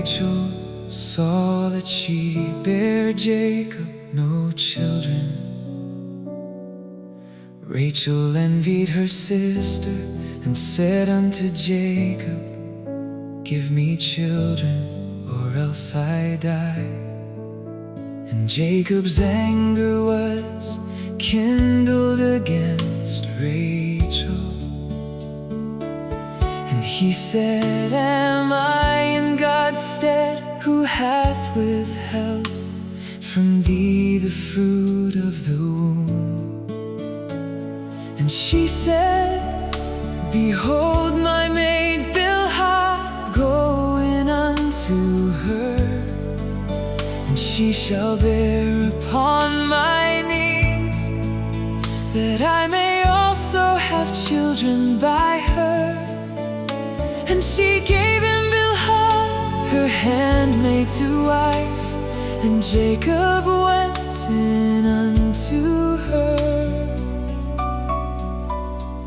Rachel saw that she bare Jacob no children. Rachel envied her sister and said unto Jacob, Give me children, or else I die. And Jacob's anger was kindled against Rachel, and he said, Am I in God's stead, who hath withheld from thee the fruit of the womb? And she said, Behold my maid Bilhah, go in unto her, and she shall bear upon my knees, that I may also have children by her. And she gave him Bilhah, her handmaid, to wife, and Jacob went in unto her.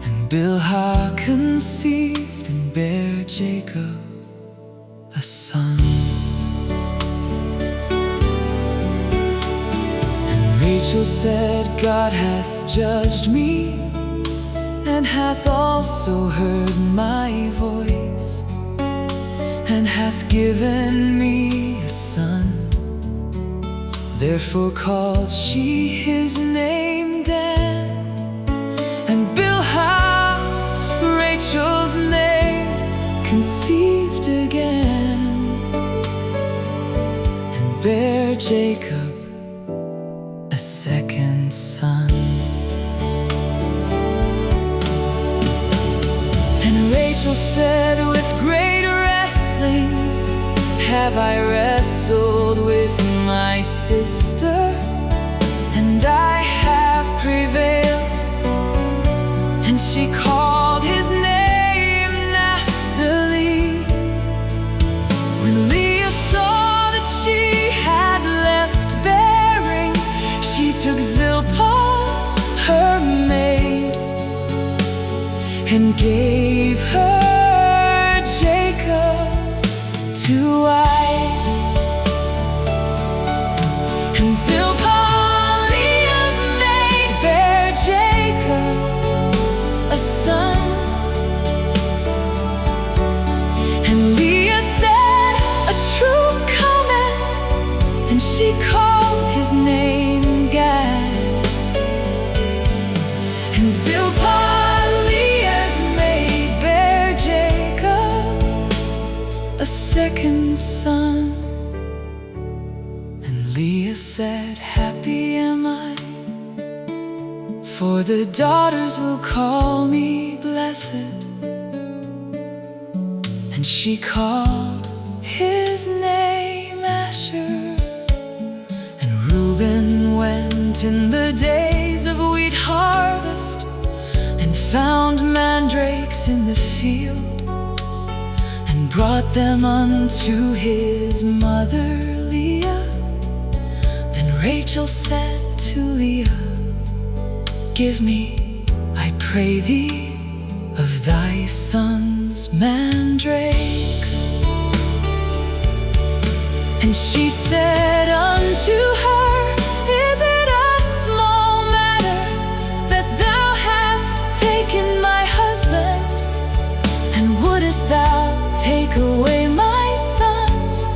And Bilhah conceived and bare Jacob a son. And Rachel said, God hath judged me, and hath also heard my voice, and hath given me a son. Therefore called she his name Dan. And Bilhah, Rachel's maid, conceived again, and bare Jacob a second son. And Rachel said, With great wrestlings have I wrestled with my sister, and I have prevailed. And she called his name Naphtali. When Leah saw that she had left bearing, she took Zilpah, her maid, and gave her Jacob to wife. And Zilpah, Leah's maid, bare Jacob a son. And Leah said, A troop cometh, and she called his name Gad. And Zilpah, Leah's maid, bare Jacob a second son. And Leah said, Happy am I, for the daughters will call me blessed. And she called his name Asher. And Reuben went in the days of wheat harvest, and found mandrakes in the field, and brought them unto his mother Leah. Then Rachel said to Leah, Give me, I pray thee, of thy son's mandrakes. And she said unto her, Is it a small matter that thou hast taken my husband? And wouldest thou take away my son's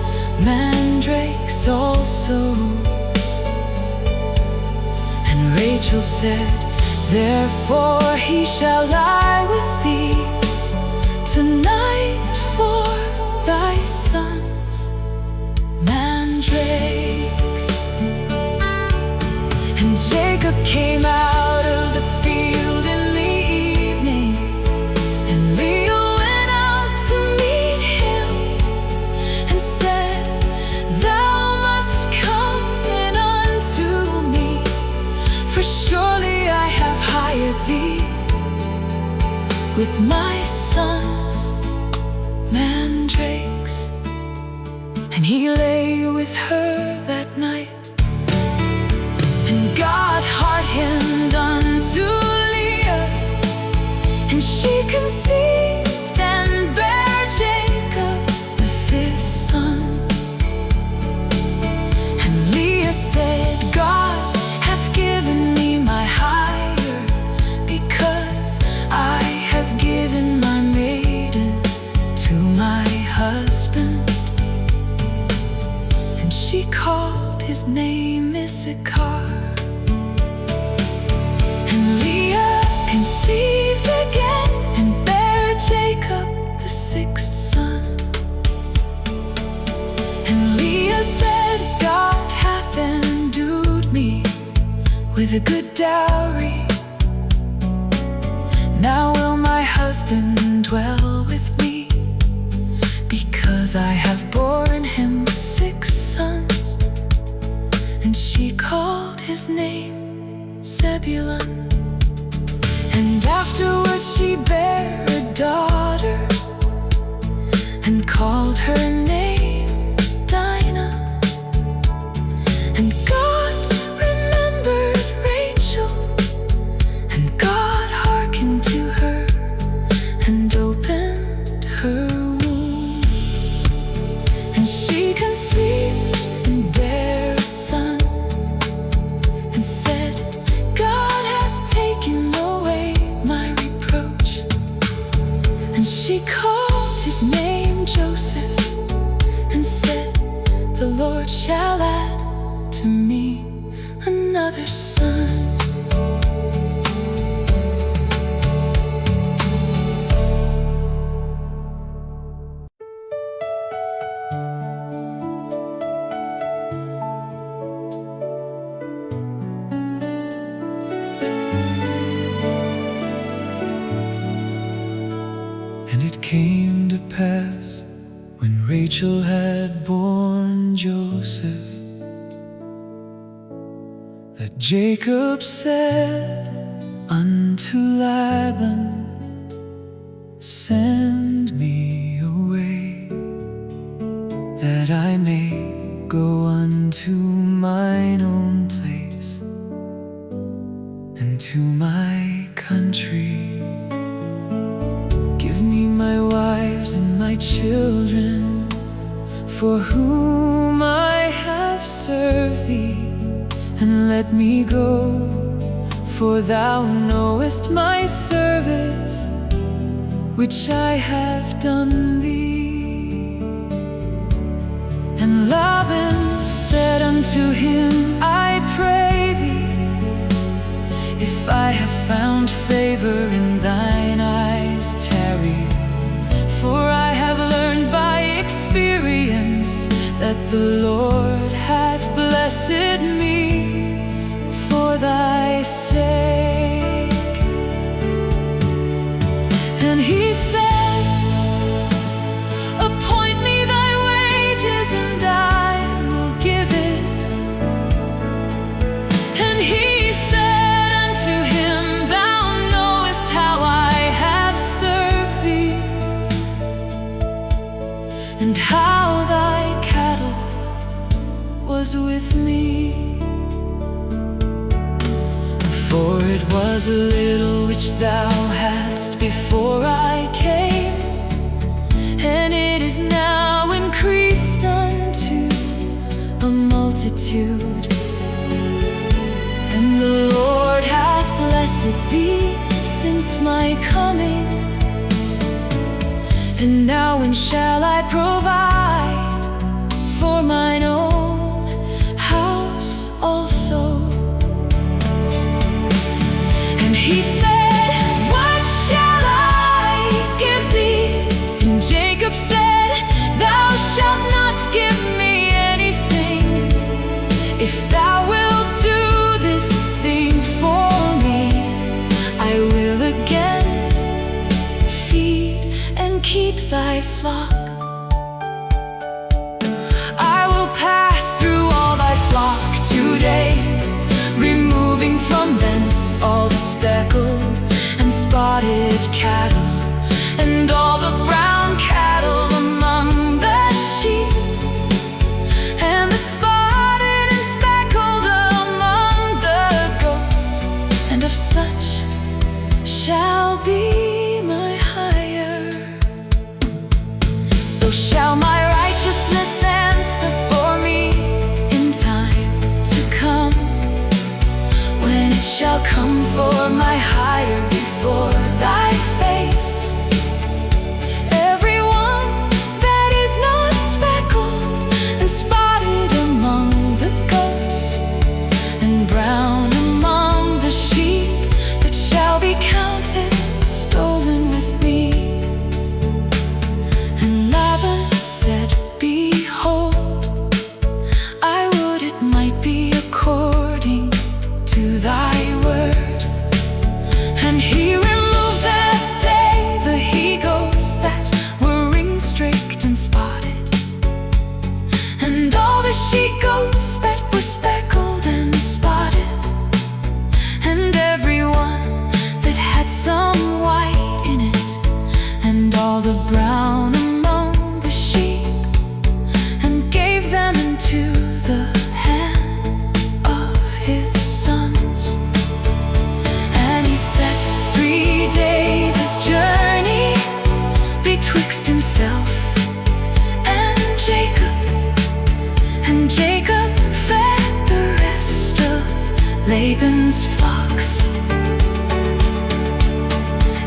mandrakes also? And Rachel said, Therefore he shall lie with thee tonight for thy son's mandrakes. And Jacob came out of the field in the evening, and Leah went out to meet him, and said, Thou must come in unto me, for surely I have hired thee with my son's mandrakes. And he lay with her that night, and God hearkened unto Leah, and she conceived and bare Jacob the fifth son. she called his name Issachar. And Leah conceived again and bare Jacob the sixth son. And Leah said, God hath endued me with a good dowry. Now will my husband dwell with me, because I have borne him 6 sons. And she called his name Zebulun. And afterward she bare a daughter, and called her name Dinah. And God remembered Rachel, and God hearkened to her, and opened her womb. And she conceived and bare a son, and said, God hath taken away my reproach. And she called his name Joseph, and said, the Lord shall add to me another son. And it came to pass, when Rachel had borne Joseph, that Jacob said unto Laban, send me away, that I may go unto mine own place, and to my country. Give me my wives and my children, for whom I have served thee, and let me go, for thou knowest my service, which I have done thee. And Laban said unto him, I pray thee, if I have found favor in thine eyes, tarry, for I have learned by experience that the Lord hath blessed me for thy sake. And he said, appoint me thy wages, and I will give it. And he said unto him, thou knowest how I have served thee, and how thy cattle was with me. For it was a little which thou hadst before I came, and it is now increased unto a multitude. And the Lord hath blessed thee since my coming. And now when shall I provide for mine own house also? And he said, what shall I give thee? And Jacob said, thou shalt not give me anything, if thou wilt do this thing for me. I will again feed and keep thy flock. I will pass through all thy flock today, removing from thence all the speckled and spotted cattle, and all the brown cattle among the sheep, and the spotted and speckled among the goats, and of such shall be my hire. So shall my righteousness answer for me in time to come, when it shall come for my hire before thy face. Everyone Laban's flocks.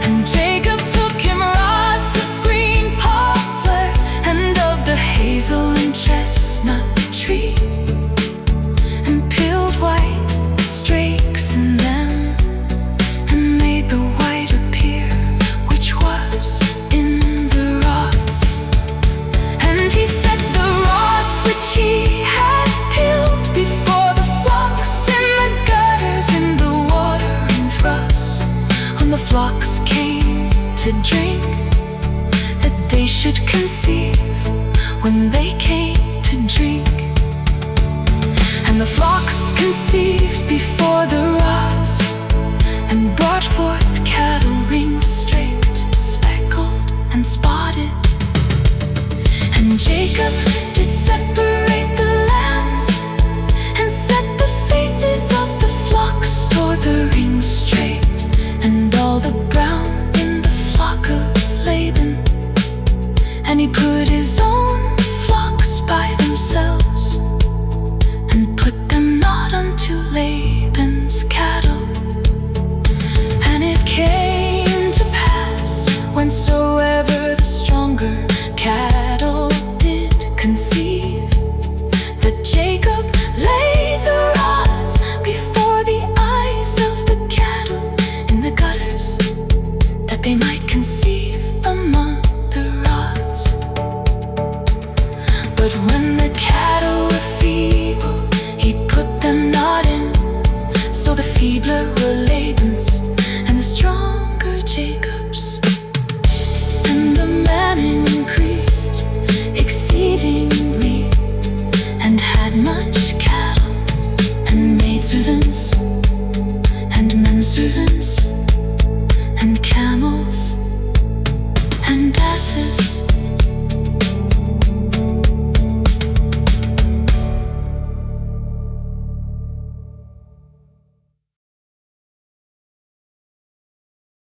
And Jacob took him rods of green poplar and of the hazel and chestnut tree, and peeled white streaks in them, and made the white appear which was in the rods. And he set the rods which he had peeled before the flocks in the gutters in the water, and thus when the flocks came to drink, that they should conceive when they came to drink. And the flocks conceived before the rods, and brought forth cattle ring straight, speckled and spotted. And Jacob did separate the lambs, and set the faces of the flocks toward the ring straight, and all the brown in the flock of Laban. And he put his own flocks by themselves, and put them not unto Laban's cattle. And it came to pass, whensoever the stronger cattle did conceive, that Jacob laid the rods before the eyes of the cattle in the gutters, that they might conceive among the rods. But when